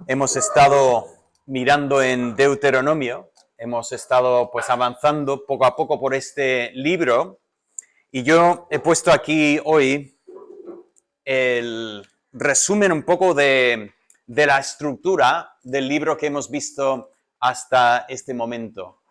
Hemos estado mirando en Deuteronomio, hemos estado pues avanzando poco a poco por este libro y yo he puesto aquí hoy el resumen un poco de la estructura del libro que hemos visto hasta este momento.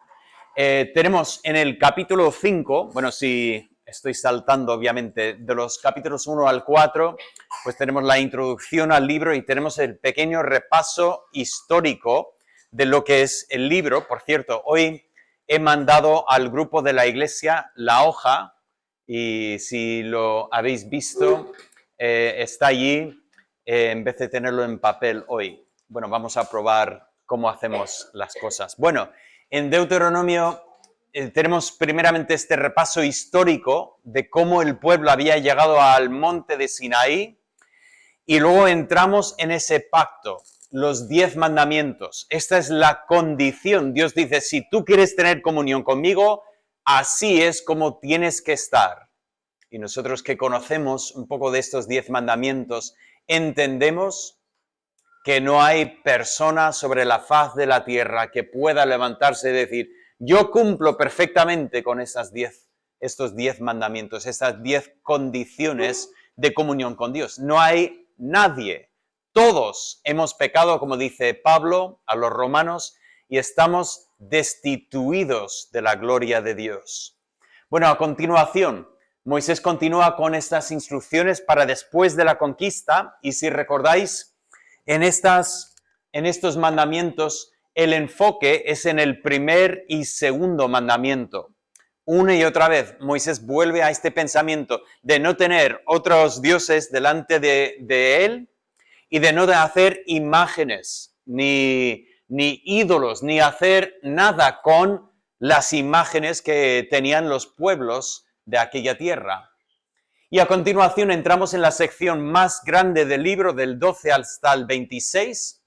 Tenemos en el capítulo 5, bueno, si estoy saltando obviamente, de los capítulos 1 al 4, pues tenemos la introducción al libro y tenemos el pequeño repaso histórico de lo que es el libro. Por cierto, hoy he mandado al grupo de la iglesia la hoja y si lo habéis visto, está allí en vez de tenerlo en papel hoy. Bueno, vamos a probar cómo hacemos las cosas. Bueno, en Deuteronomio tenemos primeramente este repaso histórico de cómo el pueblo había llegado al monte de Sinaí y luego entramos en ese pacto, los 10 mandamientos. Esta es la condición. Dios dice, si tú quieres tener comunión conmigo, así es como tienes que estar. Y nosotros que conocemos un poco de estos 10 mandamientos, entendemos que no hay persona sobre la faz de la tierra que pueda levantarse y decir, yo cumplo perfectamente con estos 10 mandamientos, estas 10 condiciones de comunión con Dios. No hay nadie. Todos hemos pecado, como dice Pablo a los romanos, y estamos destituidos de la gloria de Dios. Bueno, a continuación, Moisés continúa con estas instrucciones para después de la conquista, y si recordáis, en estos mandamientos, el enfoque es en el primer y segundo mandamiento. Una y otra vez, Moisés vuelve a este pensamiento de no tener otros dioses delante de él y de no hacer imágenes, ni ídolos, ni hacer nada con las imágenes que tenían los pueblos de aquella tierra. Y a continuación entramos en la sección más grande del libro, del 12 hasta el 26,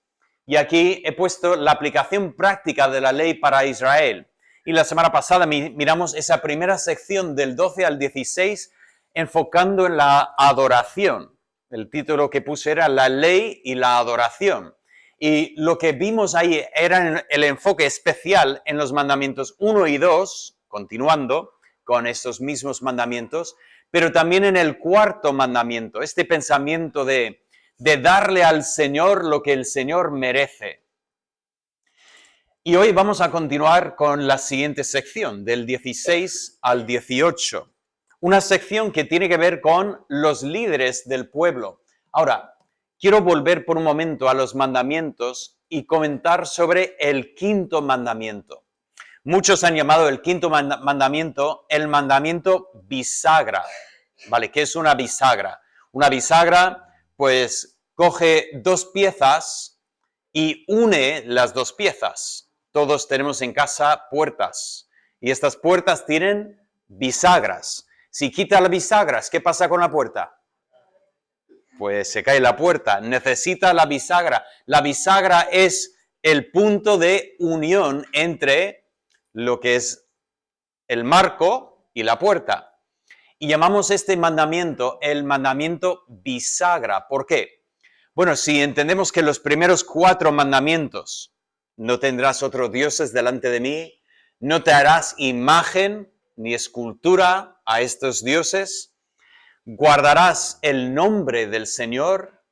y aquí he puesto la aplicación práctica de la ley para Israel. Y la semana pasada miramos esa primera sección del 12 al 16, enfocando en la adoración. El título que puse era La ley y la adoración. Y lo que vimos ahí era el enfoque especial en los mandamientos 1 y 2, continuando con estos mismos mandamientos, pero también en el cuarto mandamiento, este pensamiento de darle al Señor lo que el Señor merece. Y hoy vamos a continuar con la siguiente sección, del 16 al 18. Una sección que tiene que ver con los líderes del pueblo. Ahora, quiero volver por un momento a los mandamientos y comentar sobre el quinto mandamiento. Muchos han llamado el quinto mandamiento el mandamiento bisagra. ¿Vale? ¿Qué es una bisagra? Una bisagra, pues, coge dos piezas y une las dos piezas. Todos tenemos en casa puertas y estas puertas tienen bisagras. Si quita las bisagras, ¿qué pasa con la puerta? Pues se cae la puerta. Necesita la bisagra. La bisagra es el punto de unión entre lo que es el marco y la puerta. Y llamamos este mandamiento el mandamiento bisagra. ¿Por qué? Bueno, si entendemos que los primeros 4 mandamientos, no tendrás otros dioses delante de mí, no te harás imagen ni escultura a estos dioses, guardarás el nombre del Señor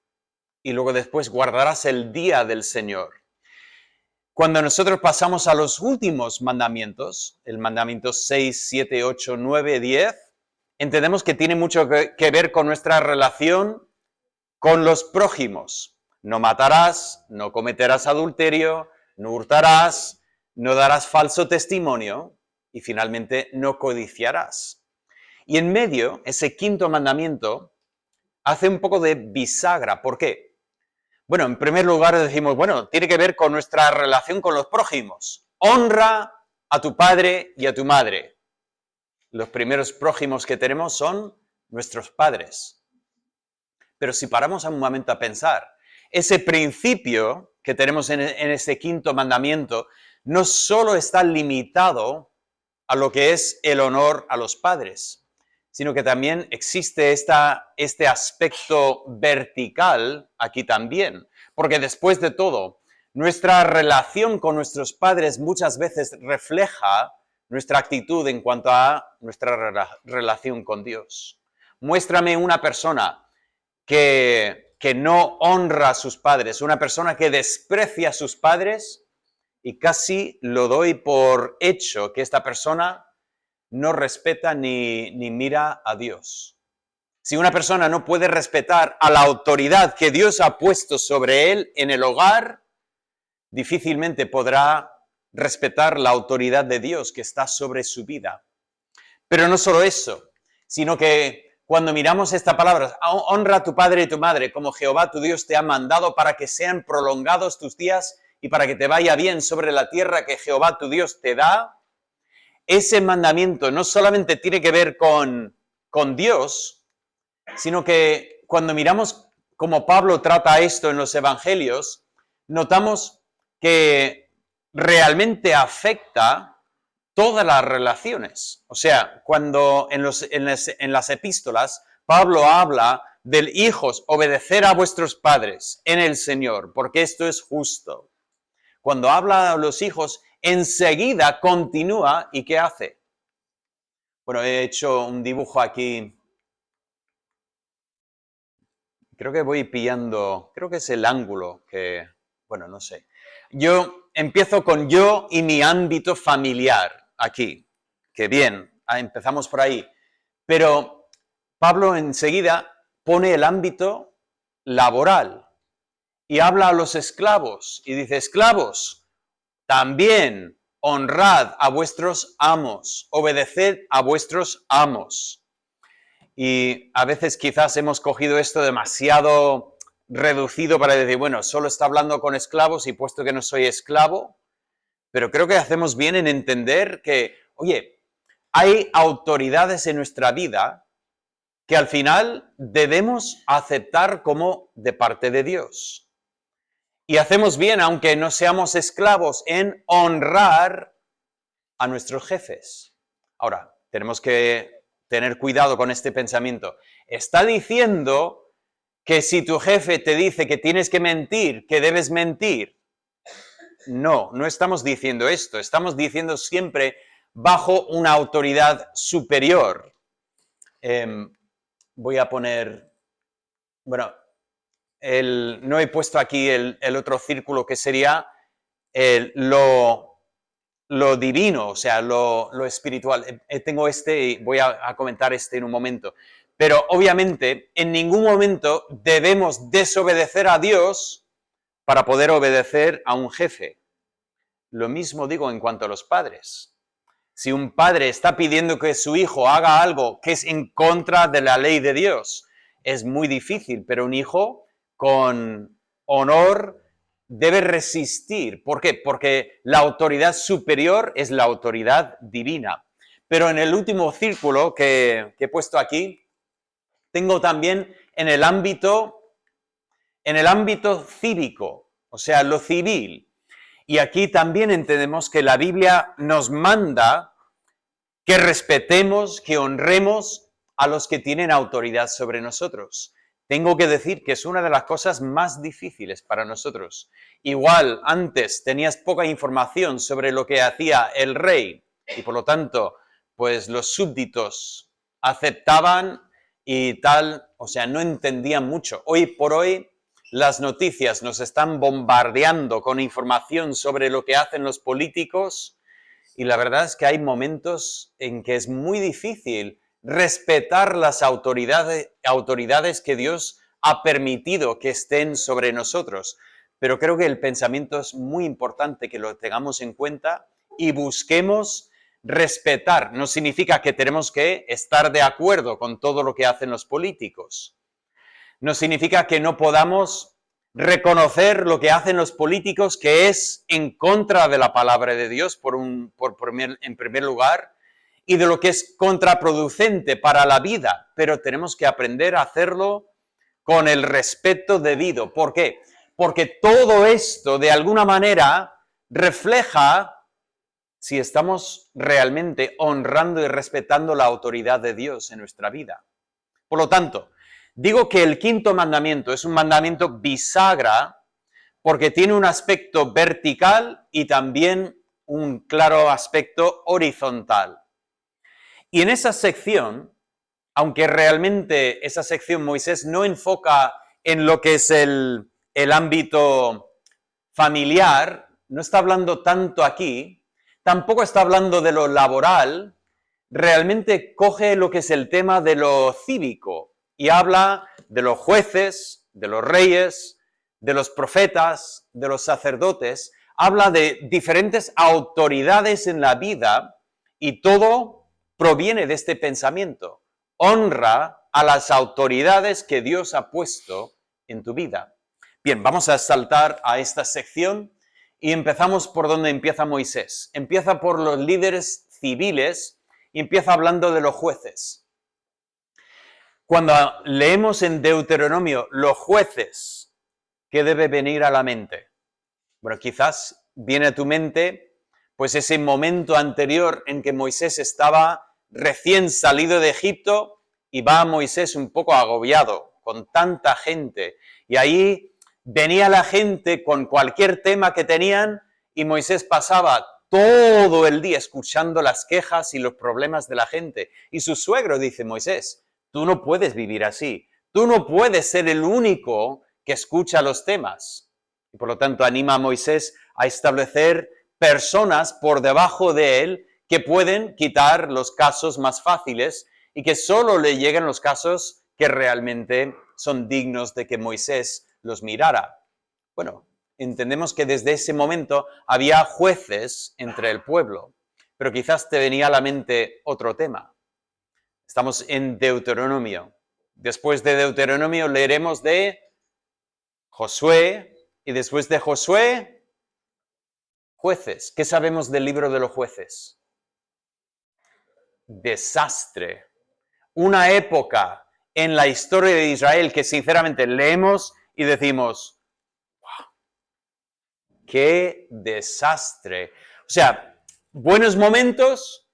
y luego después guardarás el día del Señor. Cuando nosotros pasamos a los últimos mandamientos, el mandamiento 6, 7, 8, 9, 10, entendemos que tiene mucho que ver con nuestra relación con los prójimos. No matarás, no cometerás adulterio, no hurtarás, no darás falso testimonio y finalmente no codiciarás. Y en medio, ese quinto mandamiento hace un poco de bisagra. ¿Por qué? Bueno, en primer lugar decimos, bueno, tiene que ver con nuestra relación con los prójimos. Honra a tu padre y a tu madre. Los primeros prójimos que tenemos son nuestros padres. Pero si paramos un momento a pensar, ese principio que tenemos en ese quinto mandamiento no solo está limitado a lo que es el honor a los padres, sino que también existe este aspecto vertical aquí también. porque después de todo, nuestra relación con nuestros padres muchas veces refleja nuestra actitud en cuanto a nuestra relación con Dios. Muéstrame una persona que no honra a sus padres, una persona que desprecia a sus padres, y casi lo doy por hecho que esta persona no respeta ni mira a Dios. Si una persona no puede respetar a la autoridad que Dios ha puesto sobre él en el hogar, difícilmente podrá respetar la autoridad de Dios que está sobre su vida. Pero no solo eso, sino que cuando miramos esta palabra, honra a tu padre y tu madre, como Jehová tu Dios te ha mandado, para que sean prolongados tus días y para que te vaya bien sobre la tierra que Jehová tu Dios te da. Ese mandamiento no solamente tiene que ver con Dios, sino que cuando miramos cómo Pablo trata esto en los evangelios, notamos que realmente afecta todas las relaciones. O sea, cuando en las epístolas Pablo habla del hijos, obedecer a vuestros padres en el Señor, porque esto es justo. Cuando habla a los hijos, enseguida continúa, ¿y qué hace? Bueno, he hecho un dibujo aquí. Creo que voy pillando, creo que es el ángulo que, bueno, no sé. Yo empiezo con yo y mi ámbito familiar aquí. Que bien, empezamos por ahí. Pero Pablo enseguida pone el ámbito laboral y habla a los esclavos y dice, esclavos, también honrad a vuestros amos, obedeced a vuestros amos. Y a veces quizás hemos cogido esto demasiado reducido para decir, bueno, solo está hablando con esclavos y puesto que no soy esclavo, pero creo que hacemos bien en entender que, oye, hay autoridades en nuestra vida que al final debemos aceptar como de parte de Dios. Y hacemos bien, aunque no seamos esclavos, en honrar a nuestros jefes. Ahora, tenemos que tener cuidado con este pensamiento. Está diciendo que si tu jefe te dice que tienes que mentir, que debes mentir. No, no estamos diciendo esto. Estamos diciendo siempre bajo una autoridad superior. Voy a poner, bueno, no he puesto aquí el otro círculo que sería lo divino, o sea, lo espiritual. Tengo este y voy a comentar este en un momento. Pero obviamente en ningún momento debemos desobedecer a Dios para poder obedecer a un jefe. Lo mismo digo en cuanto a los padres. Si un padre está pidiendo que su hijo haga algo que es en contra de la ley de Dios, es muy difícil, pero un hijo con honor debe resistir. ¿Por qué? Porque la autoridad superior es la autoridad divina. Pero en el último círculo que he puesto aquí, tengo también en el ámbito cívico, o sea, lo civil. Y aquí también entendemos que la Biblia nos manda que respetemos, que honremos a los que tienen autoridad sobre nosotros. Tengo que decir que es una de las cosas más difíciles para nosotros. Igual, antes tenías poca información sobre lo que hacía el rey y por lo tanto, pues los súbditos aceptaban y tal, o sea, no entendían mucho. Hoy por hoy, las noticias nos están bombardeando con información sobre lo que hacen los políticos y la verdad es que hay momentos en que es muy difícil respetar las autoridades que Dios ha permitido que estén sobre nosotros. Pero creo que el pensamiento es muy importante que lo tengamos en cuenta y busquemos respetar. No significa que tenemos que estar de acuerdo con todo lo que hacen los políticos. No significa que no podamos reconocer lo que hacen los políticos que es en contra de la palabra de Dios en primer lugar y de lo que es contraproducente para la vida, pero tenemos que aprender a hacerlo con el respeto debido. ¿Por qué? Porque todo esto de alguna manera refleja si estamos realmente honrando y respetando la autoridad de Dios en nuestra vida. Por lo tanto, digo que el quinto mandamiento es un mandamiento bisagra porque tiene un aspecto vertical y también un claro aspecto horizontal. Y en esa sección, aunque realmente esa sección Moisés no enfoca en lo que es el ámbito familiar, no está hablando tanto aquí, tampoco está hablando de lo laboral, realmente coge lo que es el tema de lo cívico y habla de los jueces, de los reyes, de los profetas, de los sacerdotes, habla de diferentes autoridades en la vida y todo proviene de este pensamiento. Honra a las autoridades que Dios ha puesto en tu vida. Bien, vamos a saltar a esta sección y empezamos por donde empieza Moisés. Empieza por los líderes civiles y empieza hablando de los jueces. Cuando leemos en Deuteronomio los jueces, ¿qué debe venir a la mente? Bueno, quizás viene a tu mente pues ese momento anterior en que Moisés estaba recién salido de Egipto y va Moisés un poco agobiado con tanta gente. Y ahí venía la gente con cualquier tema que tenían y Moisés pasaba todo el día escuchando las quejas y los problemas de la gente. Y su suegro dice, Moisés, tú no puedes vivir así. Tú no puedes ser el único que escucha los temas. Y por lo tanto anima a Moisés a establecer personas por debajo de él que pueden quitar los casos más fáciles y que solo le lleguen los casos que realmente son dignos de que Moisés los mirara. Bueno, entendemos que desde ese momento había jueces entre el pueblo, pero quizás te venía a la mente otro tema. Estamos en Deuteronomio. Después de Deuteronomio leeremos de Josué y después de Josué, jueces. ¿Qué sabemos del libro de los jueces? Desastre. Una época en la historia de Israel que sinceramente leemos y decimos, wow, qué desastre. O sea, buenos momentos,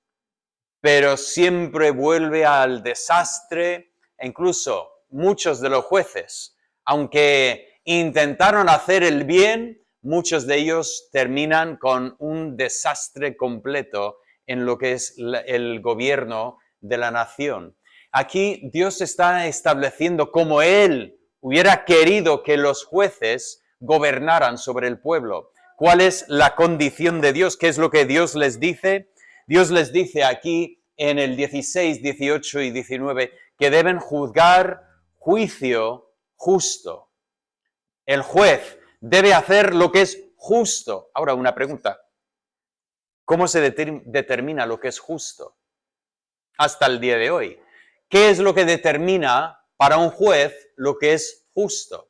pero siempre vuelve al desastre. E incluso muchos de los jueces, aunque intentaron hacer el bien, muchos de ellos terminan con un desastre completo en lo que es el gobierno de la nación. Aquí Dios está estableciendo cómo Él hubiera querido que los jueces gobernaran sobre el pueblo. ¿Cuál es la condición de Dios? ¿Qué es lo que Dios les dice? Dios les dice aquí en el 16, 18 y 19 que deben juzgar juicio justo. El juez debe hacer lo que es justo. Ahora, una pregunta. ¿Cómo se determina lo que es justo? Hasta el día de hoy. ¿Qué es lo que determina para un juez lo que es justo?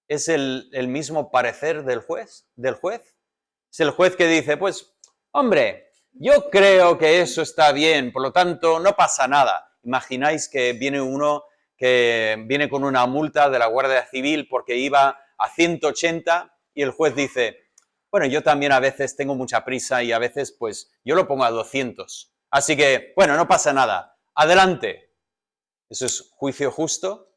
¿Es el mismo parecer del juez? Es el juez que dice, pues, hombre, yo creo que eso está bien, por lo tanto, no pasa nada. Imagináis que viene uno que viene con una multa de la Guardia Civil porque iba a 180 y el juez dice, bueno, yo también a veces tengo mucha prisa y a veces, pues, yo lo pongo a 200. Así que, bueno, no pasa nada. Adelante. ¿Eso es juicio justo?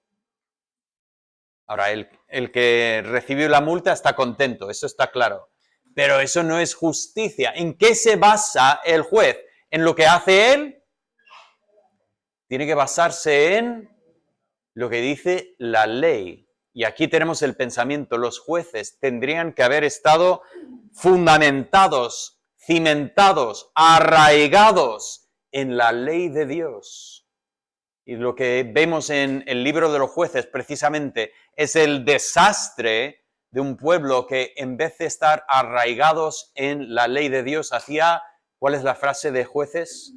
Ahora, el que recibió la multa está contento, eso está claro. Pero eso no es justicia. ¿En qué se basa el juez? ¿En lo que hace él? Tiene que basarse en lo que dice la ley. Y aquí tenemos el pensamiento. Los jueces tendrían que haber estado fundamentados, cimentados, arraigados en la ley de Dios. Y lo que vemos en el libro de los jueces precisamente es el desastre de un pueblo que en vez de estar arraigados en la ley de Dios hacía, ¿cuál es la frase de jueces?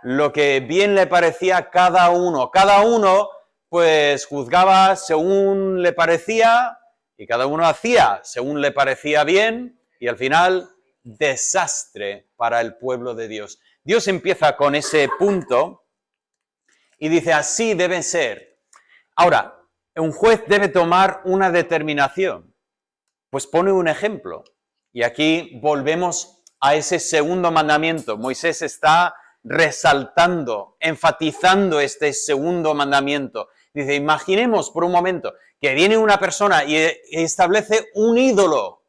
Lo que bien le parecía a cada uno. Cada uno pues juzgaba según le parecía y cada uno hacía según le parecía bien y al final desastre para el pueblo de Dios. Dios empieza con ese punto y dice, así debe ser. Ahora, un juez debe tomar una determinación. Pues pone un ejemplo. Y aquí volvemos a ese segundo mandamiento. Moisés está resaltando, enfatizando este segundo mandamiento. Dice, imaginemos por un momento que viene una persona y establece un ídolo.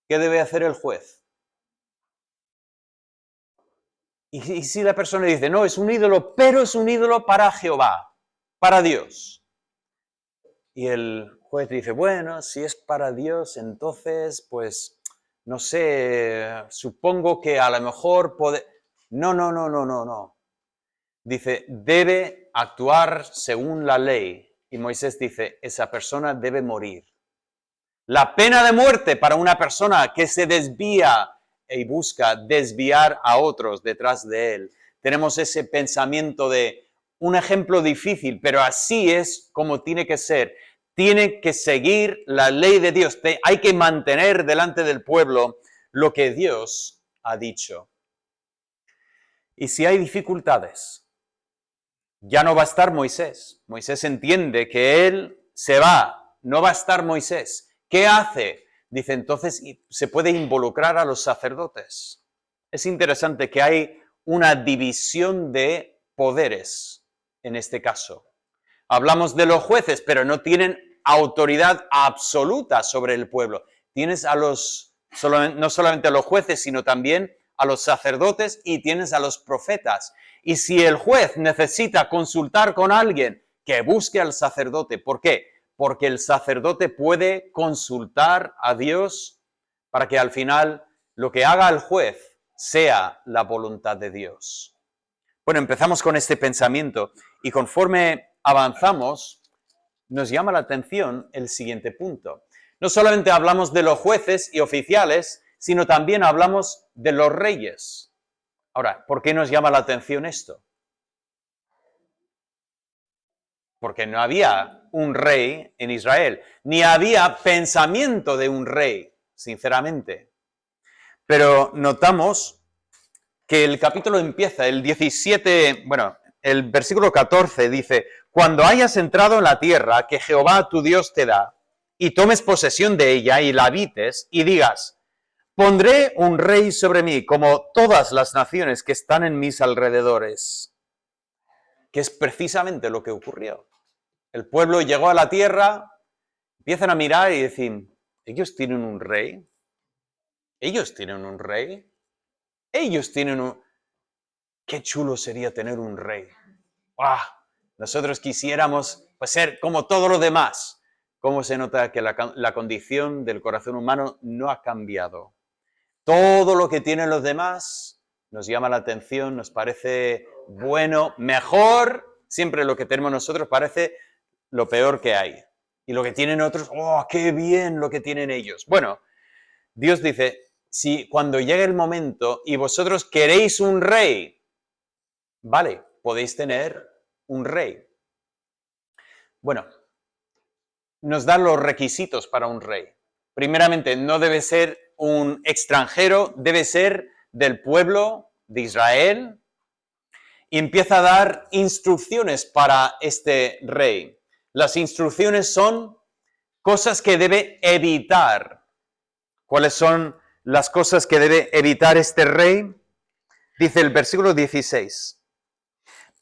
¿Qué debe hacer el juez? Y si la persona dice, no, es un ídolo, pero es un ídolo para Jehová, para Dios. Y el juez dice, bueno, si es para Dios, entonces, pues, no sé, supongo que a lo mejor puede... No. Dice, debe actuar según la ley. Y Moisés dice, esa persona debe morir. La pena de muerte para una persona que se desvía y busca desviar a otros detrás de él. Tenemos ese pensamiento de un ejemplo difícil, pero así es como tiene que ser. Tiene que seguir la ley de Dios. Hay que mantener delante del pueblo lo que Dios ha dicho. Y si hay dificultades, ya no va a estar Moisés. Moisés entiende que él se va, no va a estar Moisés. ¿Qué hace? Dice, entonces se puede involucrar a los sacerdotes. Es interesante que hay una división de poderes en este caso. Hablamos de los jueces, pero no tienen autoridad absoluta sobre el pueblo. Tienes a no solamente a los jueces, sino también a los sacerdotes y tienes a los profetas. Y si el juez necesita consultar con alguien, que busque al sacerdote. ¿Por qué? Porque el sacerdote puede consultar a Dios para que al final lo que haga el juez sea la voluntad de Dios. Bueno, empezamos con este pensamiento y conforme avanzamos, nos llama la atención el siguiente punto. No solamente hablamos de los jueces y oficiales, sino también hablamos de los reyes. Ahora, ¿por qué nos llama la atención esto? Porque no había un rey en Israel, ni había pensamiento de un rey, sinceramente. Pero notamos que el capítulo empieza, el 17, el versículo 14 dice, cuando hayas entrado en la tierra que Jehová tu Dios te da, y tomes posesión de ella y la habites, y digas, pondré un rey sobre mí, como todas las naciones que están en mis alrededores. Que es precisamente lo que ocurrió. El pueblo llegó a la tierra, empiezan a mirar y decir, ¿ellos tienen un rey? ¿Ellos tienen un rey? Ellos tienen un... Qué chulo sería tener un rey. ¡Ah! Nosotros quisiéramos pues, ser como todos los demás. ¿Cómo se nota que la condición del corazón humano no ha cambiado? Todo lo que tienen los demás nos llama la atención, nos parece bueno, mejor. Siempre lo que tenemos nosotros parece lo peor que hay. Y lo que tienen otros, ¡oh, qué bien lo que tienen ellos! Bueno, Dios dice, si cuando llegue el momento y vosotros queréis un rey, vale, podéis tener un rey. Bueno, nos dan los requisitos para un rey. Primeramente, no debe ser un extranjero, debe ser del pueblo de Israel. Y empieza a dar instrucciones para este rey. Las instrucciones son cosas que debe evitar. ¿Cuáles son las cosas que debe evitar este rey? Dice el versículo 16.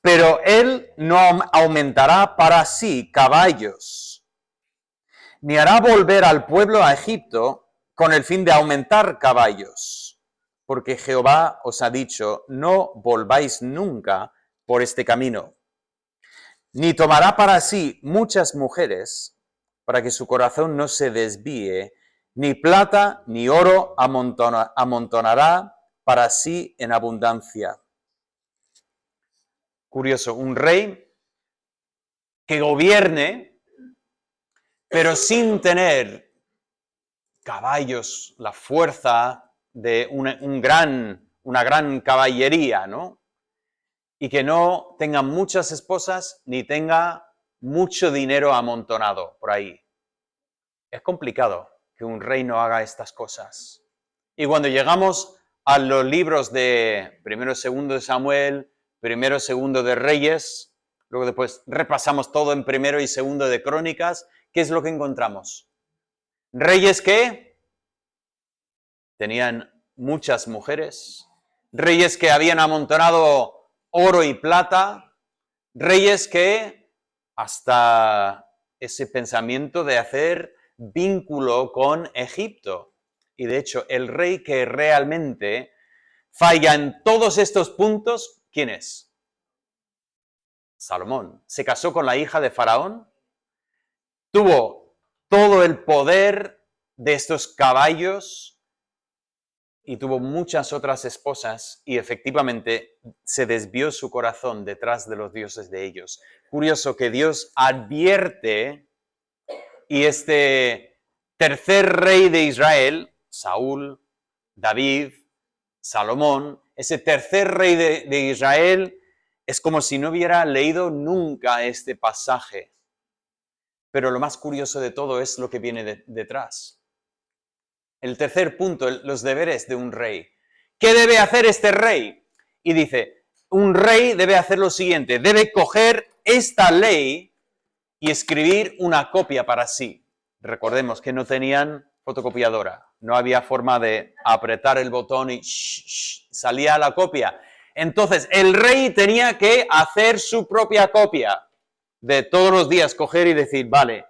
Pero él no aumentará para sí caballos, ni hará volver al pueblo a Egipto con el fin de aumentar caballos, porque Jehová os ha dicho, no volváis nunca por este camino. Ni tomará para sí muchas mujeres, para que su corazón no se desvíe, ni plata ni oro amontonará para sí en abundancia. Curioso, un rey que gobierne, pero sin tener caballos, la fuerza de una gran caballería, ¿no? Y que no tenga muchas esposas ni tenga mucho dinero amontonado por ahí. Es complicado que un rey no haga estas cosas. Y cuando llegamos a los libros de primero y segundo de Samuel, primero y segundo de Reyes, luego después repasamos todo en primero y segundo de Crónicas, ¿qué es lo que encontramos? Reyes que tenían muchas mujeres, reyes que habían amontonado oro y plata, reyes que hasta ese pensamiento de hacer vínculo con Egipto. Y de hecho, el rey que realmente falla en todos estos puntos, ¿quién es? Salomón. Se casó con la hija de Faraón, tuvo todo el poder de estos caballos y tuvo muchas otras esposas y efectivamente se desvió su corazón detrás de los dioses de ellos. Curioso que Dios advierte y este tercer rey de Israel, Saúl, David, Salomón, ese tercer rey de Israel es como si no hubiera leído nunca este pasaje. Pero lo más curioso de todo es lo que viene detrás. El tercer punto, los deberes de un rey. ¿Qué debe hacer este rey? Y dice, un rey debe hacer lo siguiente, debe coger esta ley y escribir una copia para sí. Recordemos que no tenían fotocopiadora, no había forma de apretar el botón y salía la copia. Entonces, el rey tenía que hacer su propia copia de todos los días, coger y decir, vale,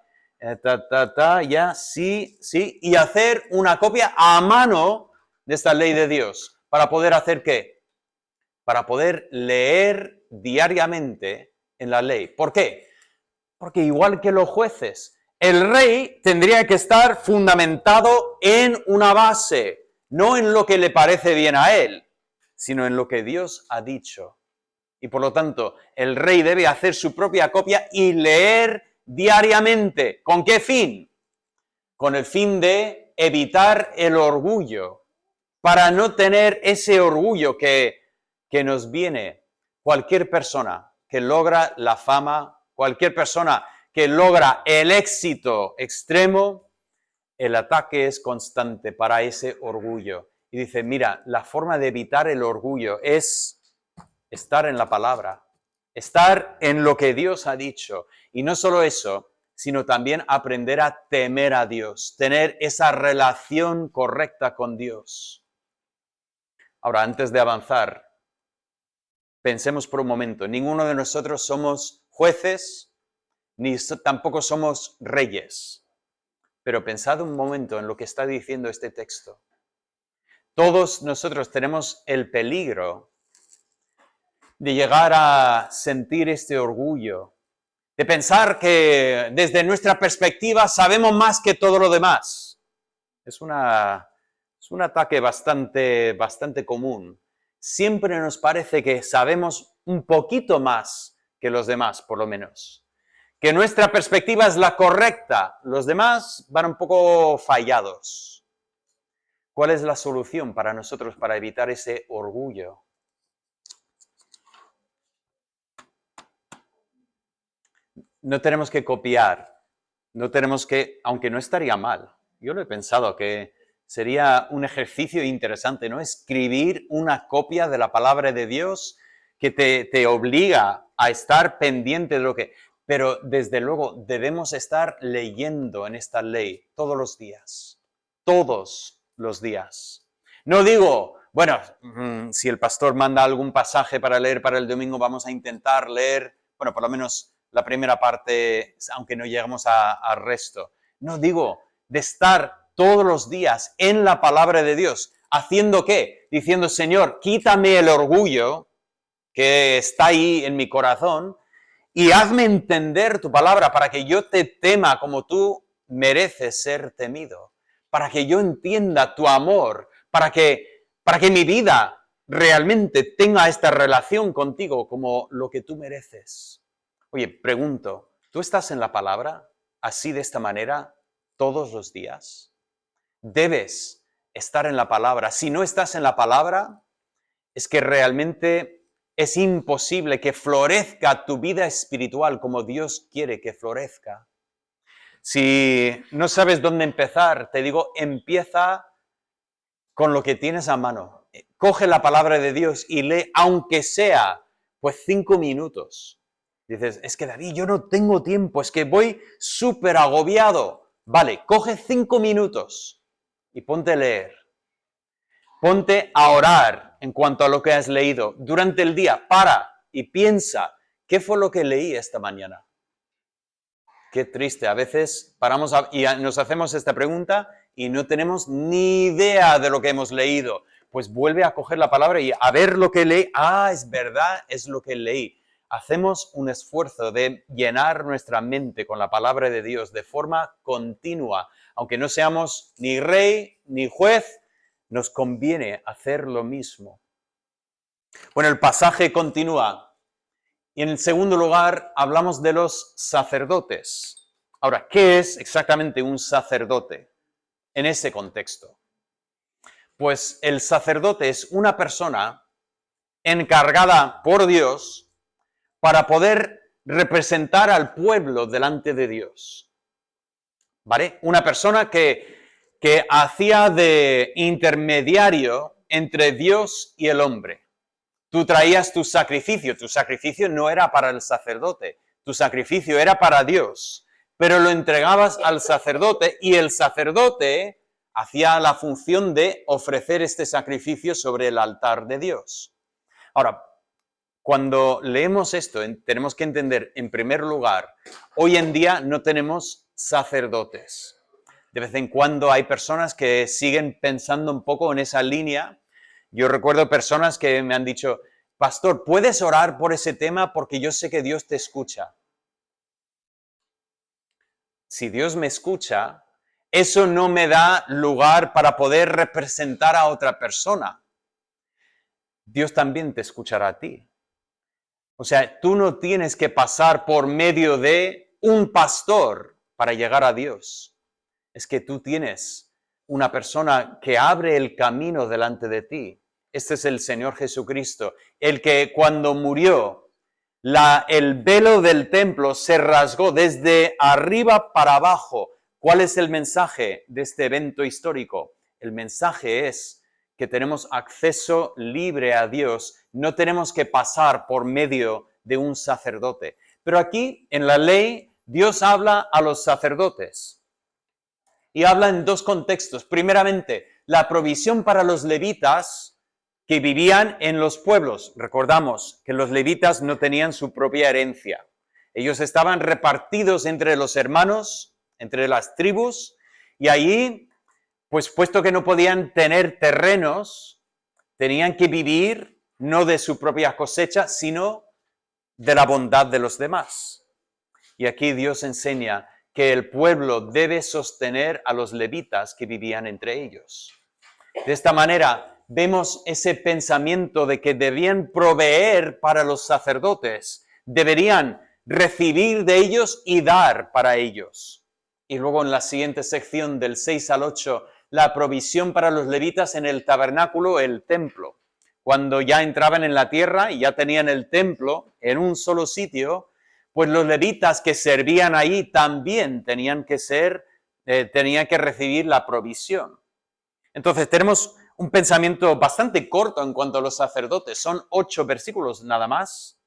ya, sí, y hacer una copia a mano de esta ley de Dios. ¿Para poder hacer qué? Para poder leer diariamente en la ley. ¿Por qué? Porque igual que los jueces, el rey tendría que estar fundamentado en una base, no en lo que le parece bien a él, sino en lo que Dios ha dicho. Y por lo tanto, el rey debe hacer su propia copia y leer diariamente. ¿Con qué fin? Con el fin de evitar el orgullo, para no tener ese orgullo que nos viene. Cualquier persona que logra la fama, cualquier persona que logra el éxito extremo, el ataque es constante para ese orgullo. Y dice, mira, la forma de evitar el orgullo es estar en la palabra, estar en lo que Dios ha dicho. Y no solo eso, sino también aprender a temer a Dios, tener esa relación correcta con Dios. Ahora, antes de avanzar, pensemos por un momento, ninguno de nosotros somos jueces, ni tampoco somos reyes. Pero pensad un momento en lo que está diciendo este texto. Todos nosotros tenemos el peligro de llegar a sentir este orgullo, de pensar que desde nuestra perspectiva sabemos más que todo lo demás. Es un ataque bastante común. Siempre nos parece que sabemos un poquito más que los demás, por lo menos. Que nuestra perspectiva es la correcta, los demás van un poco fallados. ¿Cuál es la solución para nosotros para evitar ese orgullo? No tenemos que copiar, no tenemos que, aunque no estaría mal, yo lo he pensado que sería un ejercicio interesante, ¿no? Escribir una copia de la palabra de Dios que te obliga a estar pendiente de lo que... Pero desde luego debemos estar leyendo en esta ley todos los días. No digo, bueno, si el pastor manda algún pasaje para leer para el domingo, vamos a intentar leer, bueno, por lo menos la primera parte, aunque no llegamos al resto. No digo de estar todos los días en la palabra de Dios. ¿Haciendo qué? Diciendo, Señor, quítame el orgullo que está ahí en mi corazón y hazme entender tu palabra para que yo te tema como tú mereces ser temido, para que yo entienda tu amor, para que mi vida realmente tenga esta relación contigo como lo que tú mereces. Oye, pregunto, ¿tú estás en la palabra así de esta manera todos los días? Debes estar en la palabra. Si no estás en la palabra, es que realmente es imposible que florezca tu vida espiritual como Dios quiere que florezca. Si no sabes dónde empezar, te digo, empieza con lo que tienes a mano. Coge la palabra de Dios y lee, aunque sea, pues 5 minutos. Dices, es que David, yo no tengo tiempo, es que voy súper agobiado. Vale, coge 5 minutos y ponte a leer. Ponte a orar en cuanto a lo que has leído. Durante el día, para y piensa, ¿qué fue lo que leí esta mañana? Qué triste. A veces paramos y nos hacemos esta pregunta y no tenemos ni idea de lo que hemos leído. Pues vuelve a coger la palabra y a ver lo que leí. Ah, es verdad, es lo que leí. Hacemos un esfuerzo de llenar nuestra mente con la palabra de Dios de forma continua. Aunque no seamos ni rey ni juez, nos conviene hacer lo mismo. Bueno, el pasaje continúa. Y en segundo lugar, hablamos de los sacerdotes. Ahora, ¿qué es exactamente un sacerdote en ese contexto? Pues el sacerdote es una persona encargada por Dios para poder representar al pueblo delante de Dios. ¿Vale? Una persona que hacía de intermediario entre Dios y el hombre. Tú traías tu sacrificio no era para el sacerdote, tu sacrificio era para Dios, pero lo entregabas al sacerdote y el sacerdote hacía la función de ofrecer este sacrificio sobre el altar de Dios. Ahora, cuando leemos esto, tenemos que entender, en primer lugar, hoy en día no tenemos sacerdotes. De vez en cuando hay personas que siguen pensando un poco en esa línea. Yo recuerdo personas que me han dicho, pastor, ¿puedes orar por ese tema? Porque yo sé que Dios te escucha. Si Dios me escucha, eso no me da lugar para poder representar a otra persona. Dios también te escuchará a ti. O sea, tú no tienes que pasar por medio de un pastor para llegar a Dios. Es que tú tienes una persona que abre el camino delante de ti. Este es el Señor Jesucristo, el que cuando murió, el velo del templo se rasgó desde arriba para abajo. ¿Cuál es el mensaje de este evento histórico? El mensaje es que tenemos acceso libre a Dios, no tenemos que pasar por medio de un sacerdote. Pero aquí, en la ley, Dios habla a los sacerdotes. Y habla en dos contextos. Primeramente, la provisión para los levitas que vivían en los pueblos. Recordamos que los levitas no tenían su propia herencia. Ellos estaban repartidos entre los hermanos, entre las tribus, y allí, pues puesto que no podían tener terrenos, tenían que vivir no de su propia cosecha, sino de la bondad de los demás. Y aquí Dios enseña que el pueblo debe sostener a los levitas que vivían entre ellos. De esta manera, vemos ese pensamiento de que debían proveer para los sacerdotes, deberían recibir de ellos y dar para ellos. Y luego en la siguiente sección del 6 al 8, la provisión para los levitas en el tabernáculo, el templo. Cuando ya entraban en la tierra y ya tenían el templo en un solo sitio, pues los levitas que servían ahí también tenían que recibir la provisión. Entonces tenemos un pensamiento bastante corto en cuanto a los sacerdotes, son 8 versículos nada más,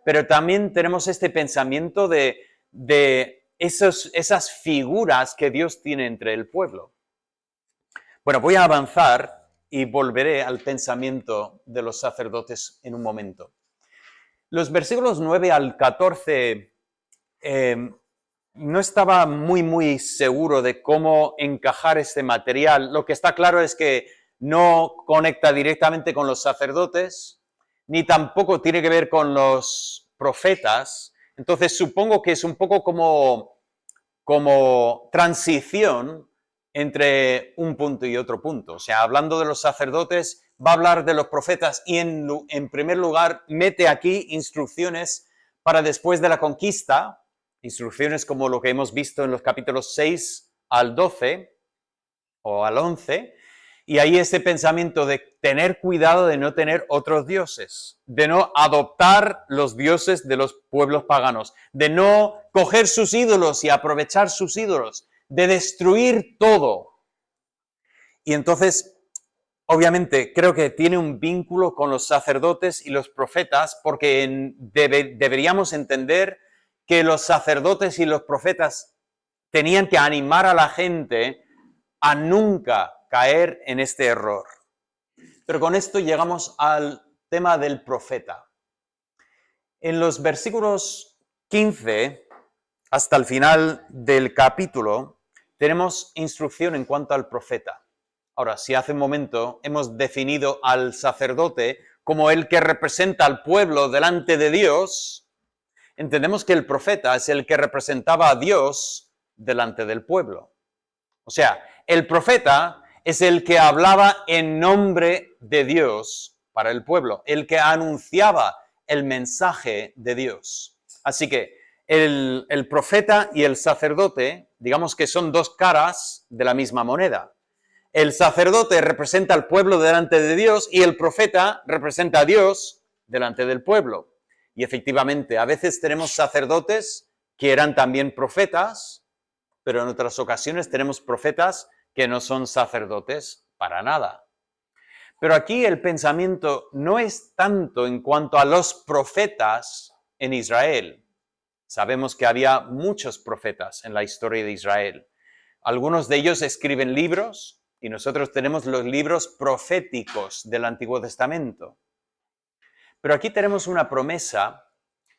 pero también tenemos este pensamiento de esas figuras que Dios tiene entre el pueblo. Bueno, voy a avanzar y volveré al pensamiento de los sacerdotes en un momento. Los versículos 9 al 14 no estaba muy seguro de cómo encajar este material. Lo que está claro es que no conecta directamente con los sacerdotes, ni tampoco tiene que ver con los profetas. Entonces supongo que es un poco como transición entre un punto y otro punto. O sea, hablando de los sacerdotes, va a hablar de los profetas y en primer lugar mete aquí instrucciones para después de la conquista, instrucciones como lo que hemos visto en los capítulos 6 al 12 o al 11, y ahí ese pensamiento de tener cuidado de no tener otros dioses, de no adoptar los dioses de los pueblos paganos, de no coger sus ídolos y aprovechar sus ídolos, de destruir todo. Y entonces, obviamente, creo que tiene un vínculo con los sacerdotes y los profetas, porque deberíamos entender que los sacerdotes y los profetas tenían que animar a la gente a nunca caer en este error. Pero con esto llegamos al tema del profeta. En los versículos 15 hasta el final del capítulo, tenemos instrucción en cuanto al profeta. Ahora, si hace un momento hemos definido al sacerdote como el que representa al pueblo delante de Dios, entendemos que el profeta es el que representaba a Dios delante del pueblo. O sea, el profeta es el que hablaba en nombre de Dios para el pueblo, el que anunciaba el mensaje de Dios. Así que el profeta y el sacerdote, digamos que son dos caras de la misma moneda. El sacerdote representa al pueblo delante de Dios y el profeta representa a Dios delante del pueblo. Y efectivamente, a veces tenemos sacerdotes que eran también profetas, pero en otras ocasiones tenemos profetas que no son sacerdotes para nada. Pero aquí el pensamiento no es tanto en cuanto a los profetas en Israel. Sabemos que había muchos profetas en la historia de Israel. Algunos de ellos escriben libros y nosotros tenemos los libros proféticos del Antiguo Testamento. Pero aquí tenemos una promesa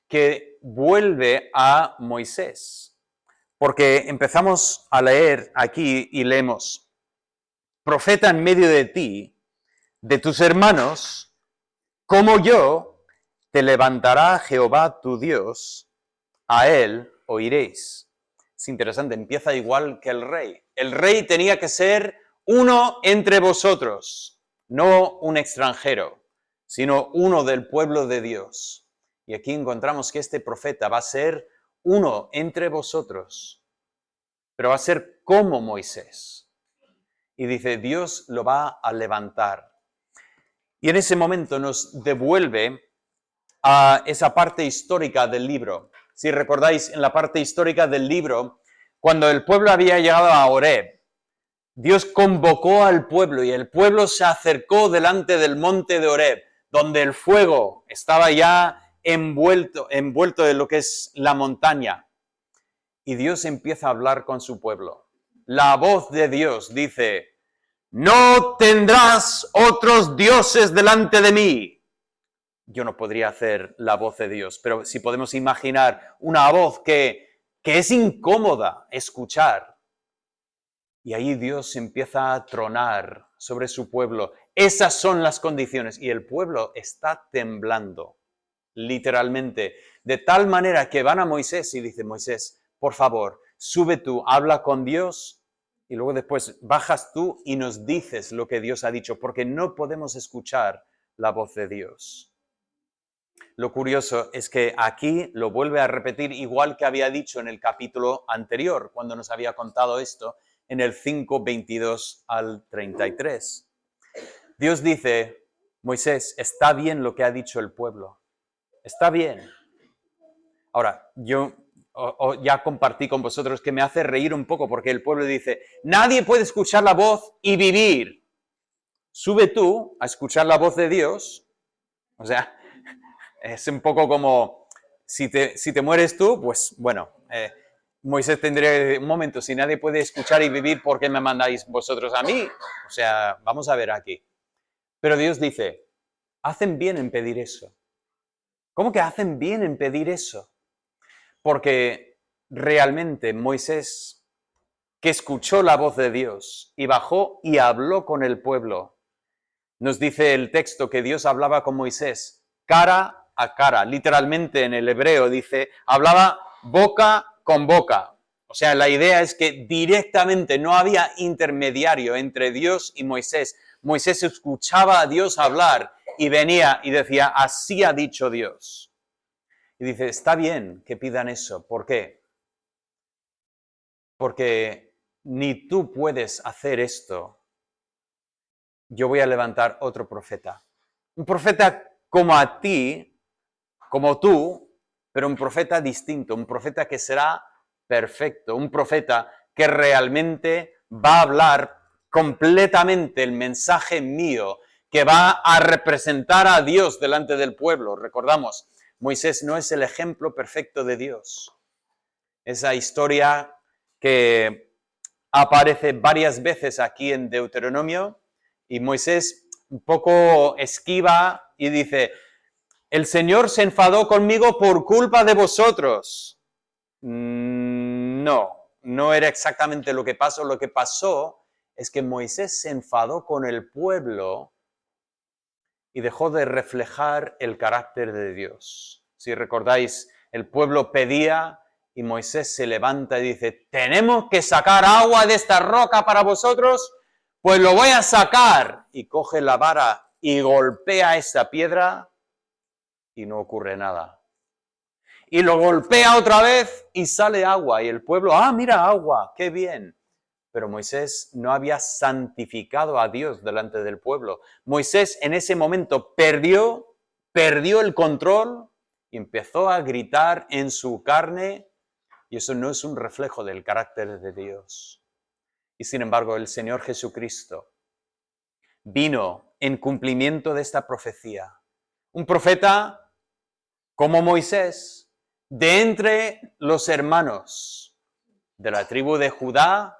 que vuelve a Moisés. Porque empezamos a leer aquí y leemos, profeta en medio de ti, de tus hermanos, como yo, te levantará Jehová tu Dios, a él oiréis. Es interesante, empieza igual que el rey. El rey tenía que ser uno entre vosotros, no un extranjero, sino uno del pueblo de Dios. Y aquí encontramos que este profeta va a ser uno entre vosotros, pero va a ser como Moisés. Y dice, Dios lo va a levantar. Y en ese momento nos devuelve a esa parte histórica del libro. Si recordáis, en la parte histórica del libro, cuando el pueblo había llegado a Horeb, Dios convocó al pueblo y el pueblo se acercó delante del monte de Horeb, donde el fuego estaba ya envuelto en lo que es la montaña. Y Dios empieza a hablar con su pueblo. La voz de Dios dice, no tendrás otros dioses delante de mí. Yo no podría hacer la voz de Dios, pero si podemos imaginar una voz que es incómoda escuchar. Y ahí Dios empieza a tronar sobre su pueblo. Esas son las condiciones. Y el pueblo está temblando, literalmente, de tal manera que van a Moisés y dice, Moisés, por favor, sube tú, habla con Dios y luego después bajas tú y nos dices lo que Dios ha dicho, porque no podemos escuchar la voz de Dios. Lo curioso es que aquí lo vuelve a repetir igual que había dicho en el capítulo anterior, cuando nos había contado esto, en el 5, 22 al 33. Dios dice, Moisés, está bien lo que ha dicho el pueblo, está bien. Ahora, yo ya compartí con vosotros que me hace reír un poco porque el pueblo dice, nadie puede escuchar la voz y vivir. Sube tú a escuchar la voz de Dios. O sea, es un poco como, si te mueres tú, pues bueno, Moisés tendría que decir, un momento, si nadie puede escuchar y vivir, ¿por qué me mandáis vosotros a mí? O sea, vamos a ver aquí. Pero Dios dice, hacen bien en pedir eso. ¿Cómo que hacen bien en pedir eso? Porque realmente Moisés, que escuchó la voz de Dios y bajó y habló con el pueblo, nos dice el texto que Dios hablaba con Moisés cara a cara. Literalmente en el hebreo dice, hablaba boca con boca. O sea, la idea es que directamente no había intermediario entre Dios y Moisés. Moisés escuchaba a Dios hablar y venía y decía, así ha dicho Dios. Y dice, está bien que pidan eso. ¿Por qué? Porque ni tú puedes hacer esto. Yo voy a levantar otro profeta. Un profeta como a ti, como tú, pero un profeta distinto, un profeta que será perfecto, un profeta que realmente va a hablar completamente el mensaje mío, que va a representar a Dios delante del pueblo. Recordamos, Moisés no es el ejemplo perfecto de Dios. Esa historia que aparece varias veces aquí en Deuteronomio y Moisés un poco esquiva y dice, el Señor se enfadó conmigo por culpa de vosotros. No era exactamente lo que pasó. Lo que pasó es que Moisés se enfadó con el pueblo y dejó de reflejar el carácter de Dios. Si recordáis, el pueblo pedía y Moisés se levanta y dice, ¿tenemos que sacar agua de esta roca para vosotros? Pues lo voy a sacar. Y coge la vara y golpea esa piedra y no ocurre nada. Y lo golpea otra vez y sale agua. Y el pueblo, mira agua, qué bien. Pero Moisés no había santificado a Dios delante del pueblo. Moisés en ese momento perdió el control y empezó a gritar en su carne, y eso no es un reflejo del carácter de Dios. Y sin embargo, el Señor Jesucristo vino en cumplimiento de esta profecía. Un profeta como Moisés, de entre los hermanos de la tribu de Judá,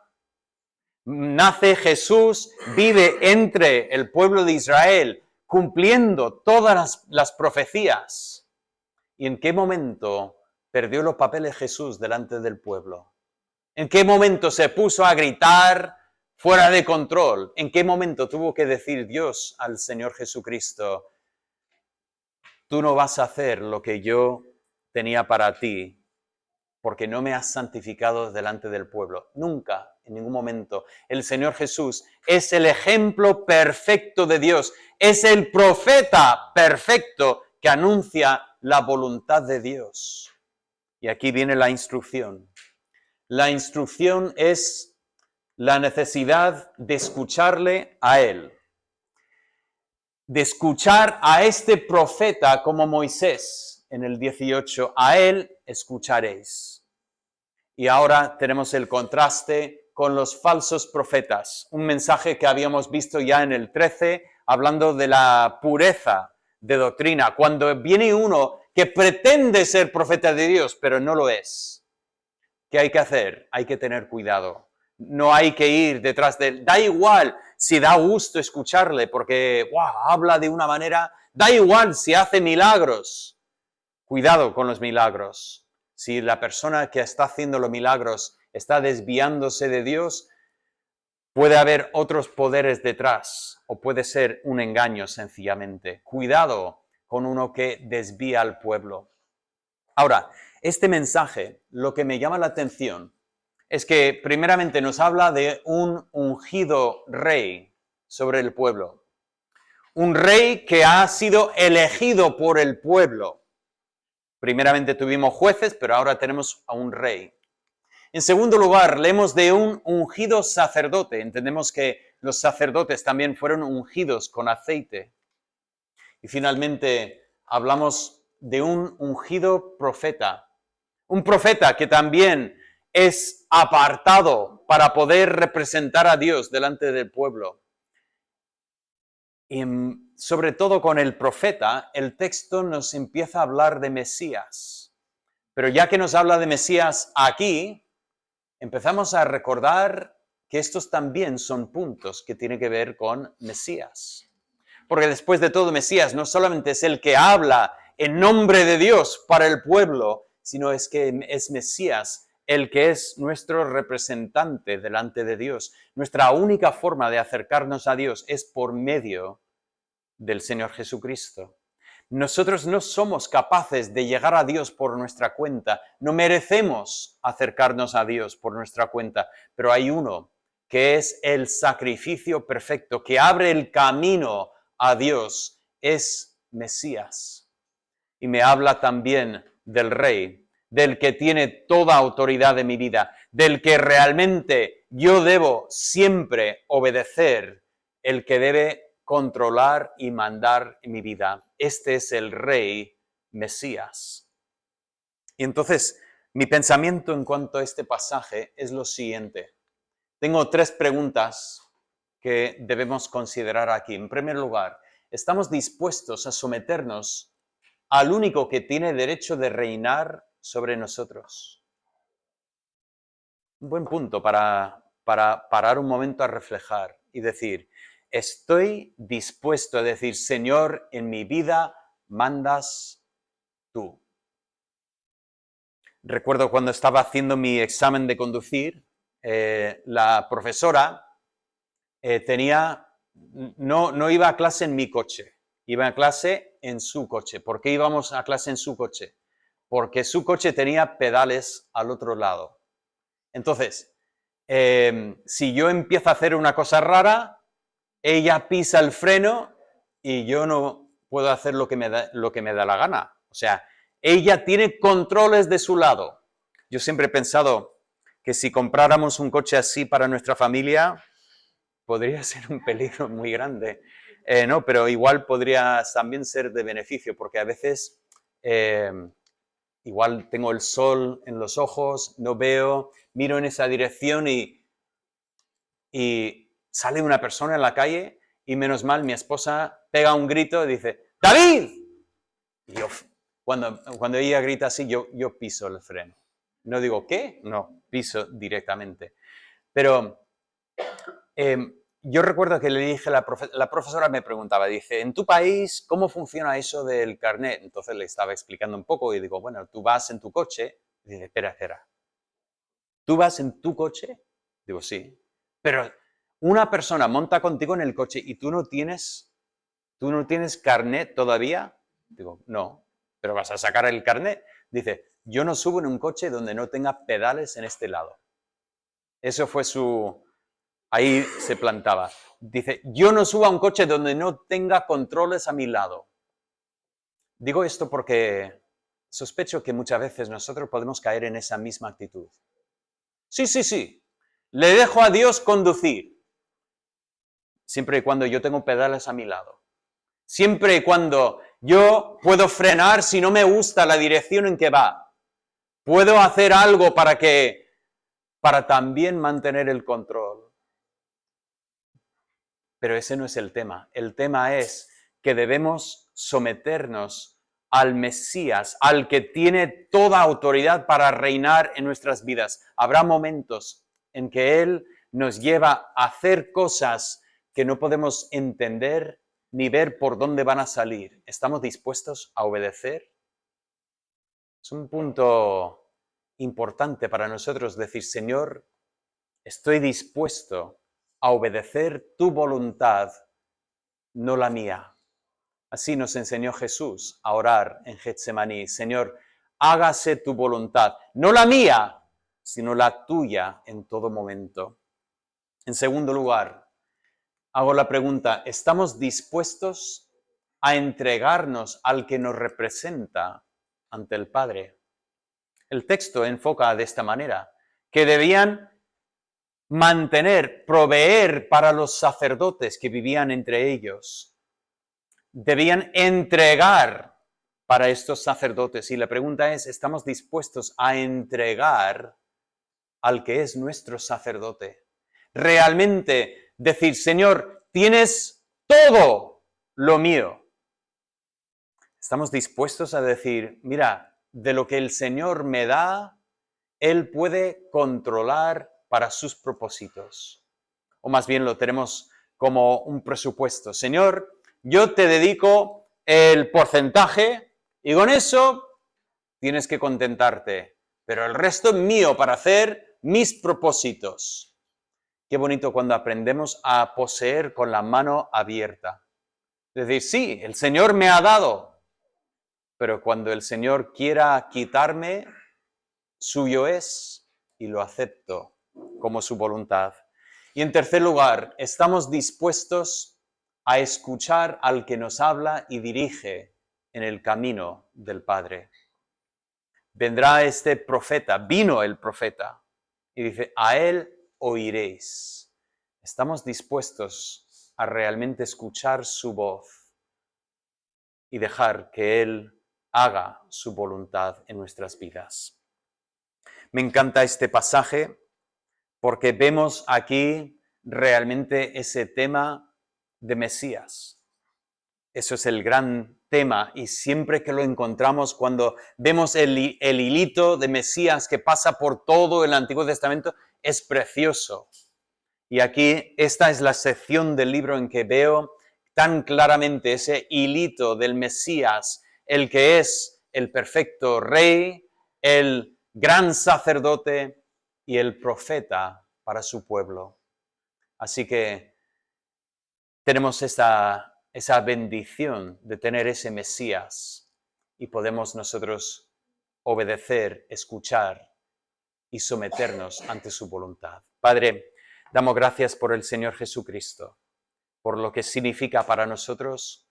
nace Jesús, vive entre el pueblo de Israel, cumpliendo todas las profecías. ¿Y en qué momento perdió los papeles Jesús delante del pueblo? ¿En qué momento se puso a gritar fuera de control? ¿En qué momento tuvo que decir Dios al Señor Jesucristo, tú no vas a hacer lo que yo tenía para ti, porque no me has santificado delante del pueblo? Nunca, en ningún momento. El Señor Jesús es el ejemplo perfecto de Dios, es el profeta perfecto que anuncia la voluntad de Dios. Y aquí viene la instrucción. La instrucción es la necesidad de escucharle a Él, de escuchar a este profeta como Moisés en el 18, a Él escucharéis. Y ahora tenemos el contraste con los falsos profetas, un mensaje que habíamos visto ya en el 13, hablando de la pureza de doctrina, cuando viene uno que pretende ser profeta de Dios, pero no lo es. ¿Qué hay que hacer? Hay que tener cuidado. No hay que ir detrás de él. Da igual si da gusto escucharle, porque habla de una manera, da igual si hace milagros. Cuidado con los milagros. Si la persona que está haciendo los milagros está desviándose de Dios, puede haber otros poderes detrás o puede ser un engaño sencillamente. Cuidado con uno que desvía al pueblo. Ahora, este mensaje, lo que me llama la atención es que primeramente nos habla de un ungido rey sobre el pueblo. Un rey que ha sido elegido por el pueblo. Primeramente tuvimos jueces, pero ahora tenemos a un rey. En segundo lugar, leemos de un ungido sacerdote. Entendemos que los sacerdotes también fueron ungidos con aceite. Y finalmente hablamos de un ungido profeta. Un profeta que también es apartado para poder representar a Dios delante del pueblo. Y sobre todo con el profeta, el texto nos empieza a hablar de Mesías. Pero ya que nos habla de Mesías aquí, empezamos a recordar que estos también son puntos que tienen que ver con Mesías. Porque después de todo, Mesías no solamente es el que habla en nombre de Dios para el pueblo, sino es que es Mesías el que es nuestro representante delante de Dios. Nuestra única forma de acercarnos a Dios es por medio del Señor Jesucristo. Nosotros no somos capaces de llegar a Dios por nuestra cuenta, no merecemos acercarnos a Dios por nuestra cuenta, pero hay uno que es el sacrificio perfecto, que abre el camino a Dios, es Mesías. Y me habla también del Rey, del que tiene toda autoridad de mi vida, del que realmente yo debo siempre obedecer, el que debe controlar y mandar en mi vida. Este es el Rey Mesías. Y entonces, mi pensamiento en cuanto a este pasaje es lo siguiente. Tengo 3 preguntas que debemos considerar aquí. En primer lugar, ¿estamos dispuestos a someternos al único que tiene derecho de reinar sobre nosotros? Un buen punto para parar un momento a reflejar y decir, estoy dispuesto a decir, Señor, en mi vida mandas tú. Recuerdo cuando estaba haciendo mi examen de conducir, la profesora no iba a clase en mi coche, iba a clase en su coche. ¿Por qué íbamos a clase en su coche? Porque su coche tenía pedales al otro lado. Entonces, si yo empiezo a hacer una cosa rara, ella pisa el freno y yo no puedo hacer lo que me da la gana. O sea, ella tiene controles de su lado. Yo siempre he pensado que si compráramos un coche así para nuestra familia, podría ser un peligro muy grande. No, pero igual podría también ser de beneficio, porque a veces igual tengo el sol en los ojos, no veo, miro en esa dirección y sale una persona en la calle y menos mal mi esposa pega un grito y dice, ¡David! Y yo, cuando ella grita así, yo piso el freno. No digo, ¿qué? No, piso directamente. Pero yo recuerdo que le dije, la profesora me preguntaba, dice, ¿en tu país cómo funciona eso del carnet? Entonces le estaba explicando un poco y digo, bueno, tú vas en tu coche. Y dice, espera. ¿Tú vas en tu coche? Digo, sí. Pero una persona monta contigo en el coche y tú no tienes carnet todavía. Digo, no, pero vas a sacar el carnet. Dice, yo no subo en un coche donde no tenga pedales en este lado. Eso fue ahí se plantaba. Dice, yo no subo a un coche donde no tenga controles a mi lado. Digo esto porque sospecho que muchas veces nosotros podemos caer en esa misma actitud. Sí. Le dejo a Dios conducir. Siempre y cuando yo tengo pedales a mi lado. Siempre y cuando yo puedo frenar si no me gusta la dirección en que va. Puedo hacer algo para también mantener el control. Pero ese no es el tema. El tema es que debemos someternos al Mesías, al que tiene toda autoridad para reinar en nuestras vidas. Habrá momentos en que Él nos lleva a hacer cosas que no podemos entender ni ver por dónde van a salir. ¿Estamos dispuestos a obedecer? Es un punto importante para nosotros decir, Señor, estoy dispuesto a obedecer tu voluntad, no la mía. Así nos enseñó Jesús a orar en Getsemaní. Señor, hágase tu voluntad, no la mía, sino la tuya en todo momento. En segundo lugar, hago la pregunta, ¿estamos dispuestos a entregarnos al que nos representa ante el Padre? El texto enfoca de esta manera, que debían proveer para los sacerdotes que vivían entre ellos. Debían entregar para estos sacerdotes. Y la pregunta es, ¿estamos dispuestos a entregar al que es nuestro sacerdote? Realmente decir, Señor, tienes todo lo mío. Estamos dispuestos a decir, mira, de lo que el Señor me da, Él puede controlar para sus propósitos. O más bien lo tenemos como un presupuesto. Señor, yo te dedico el porcentaje y con eso tienes que contentarte. Pero el resto es mío para hacer mis propósitos. Qué bonito cuando aprendemos a poseer con la mano abierta. Es decir, sí, el Señor me ha dado, pero cuando el Señor quiera quitarme, suyo es y lo acepto como su voluntad. Y en tercer lugar, estamos dispuestos a escuchar al que nos habla y dirige en el camino del Padre. Vendrá este profeta, vino el profeta, y dice, a él oiréis. Estamos dispuestos a realmente escuchar su voz y dejar que él haga su voluntad en nuestras vidas. Me encanta este pasaje porque vemos aquí realmente ese tema de Mesías. Eso es el gran tema y siempre que lo encontramos, cuando vemos el hilito de Mesías que pasa por todo el Antiguo Testamento, es precioso. Y aquí esta es la sección del libro en que veo tan claramente ese hilito del Mesías, el que es el perfecto rey, el gran sacerdote y el profeta para su pueblo. Así que tenemos esa bendición de tener ese Mesías y podemos nosotros obedecer, escuchar y someternos ante su voluntad. Padre, damos gracias por el Señor Jesucristo, por lo que significa para nosotros.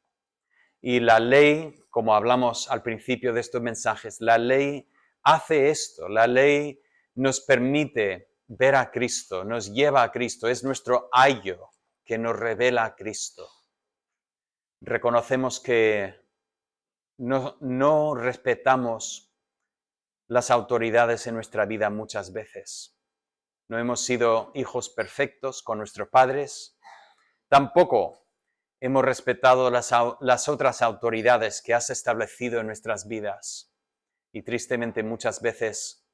Y la ley, como hablamos al principio de estos mensajes, la ley hace esto, la ley nos permite ver a Cristo, nos lleva a Cristo, es nuestro ayo que nos revela a Cristo. Reconocemos que no respetamos las autoridades en nuestra vida muchas veces. No hemos sido hijos perfectos con nuestros padres, tampoco hemos respetado las otras autoridades que has establecido en nuestras vidas. Y tristemente muchas veces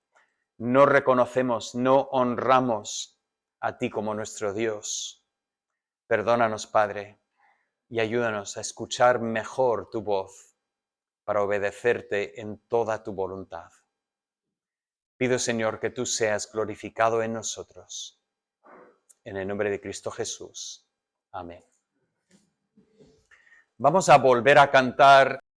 no reconocemos, no honramos a ti como nuestro Dios. Perdónanos, Padre, y ayúdanos a escuchar mejor tu voz para obedecerte en toda tu voluntad. Pido, Señor, que tú seas glorificado en nosotros. En el nombre de Cristo Jesús. Amén. Vamos a volver a cantar